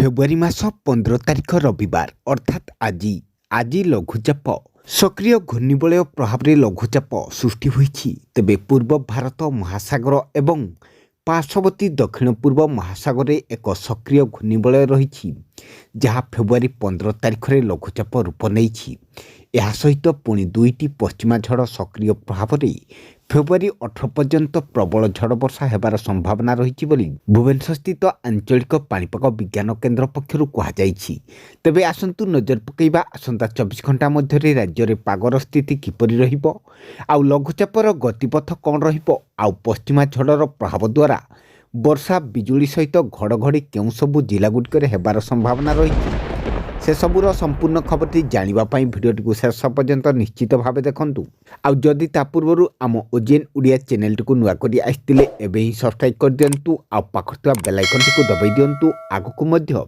February मास 15 तारिख रविवार अर्थात आज लघुचाप सक्रिय घूर्णिबलय प्रभाव लघुचाप सृष्टि होईछि। तेबे पूर्व भारत महासागर एवं पार्श्ववर्ती दक्षिण पूर्व महासागर एक सक्रिय घूर्णिबलय रही जहाँ फेब्रुआरी 15 तारिख में लघुचाप रूप नहीं। यह सहित पुणी दुईटी पश्चिमा झड़ सक्रिय प्रभाव में फेब्रुआरी 18 पर्यंत प्रबल झड़ वर्षा हेबार संभावना रही भुवनेश्वर स्थित आंचलिक पाणीपाग विज्ञान केन्द्र पक्षर कहुई। तेबे आसंतु नजर पकईबा आसंता 24 घंटा मध्य राज्य में पागर स्थिति किपरि रहिबो आउ लघुचापर गतिपथ कौन रहिबो आउ पश्चिमा झड़र प्रभाव द्वारा वर्षा बिजुली सहित घड़घड़ी केउं सबु जिलागुड़िक हेबार संभावना रही से सबूर संपूर्ण खबरटी जानापी भिडियो शेष पर्यंत निश्चित भाव देखूँ। आउ जदि ता पूर्व आम ओजीएन ओडिया चैनल टी नुआ कर आसते एवं ही सब्सक्राइब कर दिंतु आ पाखर बेल आइकन टी दबाई दिंतु। आगक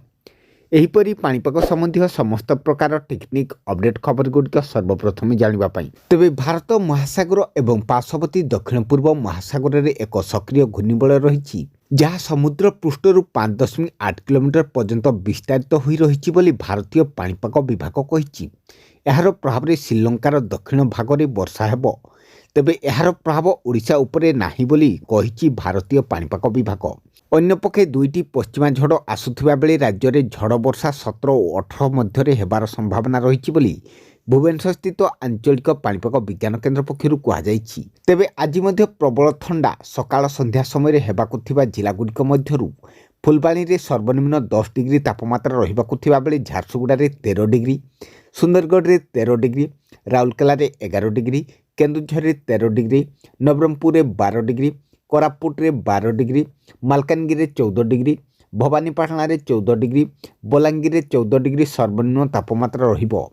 एहीपरि पाणीपाग संबंधी समस्त प्रकार टेक्निक अपडेट खबर गुड़िक सर्वप्रथम जानापी। तेबे भारत महासागर एवं पार्श्ववर्ती दक्षिण पूर्व महासागर में एक सक्रिय घूर्णिबलय रही जहाँ समुद्र पृष्ठर 5.8 किलोमीटर पर्यंत विस्तारित हो रही बोली भारतीय पाणीपाग विभाग कही। यार प्रभाव श्रीलंकार दक्षिण भाग में वर्षा हेब। तेबे यार प्रभाव ओडिशा उपरे नाही बोली कही भारतीय पाणीपाग विभाग। अन्यपक्षे दुईटी पश्चिमा झड़ आसुथिबा बेले राज्य में झड़ वर्षा 17 और 18 मध्य हेबार संभावना रही बोली भुवनेश्वर स्थित आंचलिक पाणीपाग विज्ञान केन्द्र पक्षर कहुई। तेबे आज मध्य प्रबल थंडा सकाळ संध्या समय हेबाकु थिबा जिलागुड़िक मध्यरु फुलबाणी में सर्वनिम्न 10 डिग्री तापमात्रा रहिबाकु थिबा बेले झारसुगुड़ा 13 डिग्री, सुंदरगढ़ में 13 डिग्री, राउरकेला 11 डिग्री, केन्दुझर में 13 डिग्री, नवरंगपुर में 12 डिग्री, कोरापुट में 12 degree, Malkangiri 14 degree, Bhawanipatna 14 degree, Balangir 14 degree सर्वनिम्न तापमात्रा रहिबो।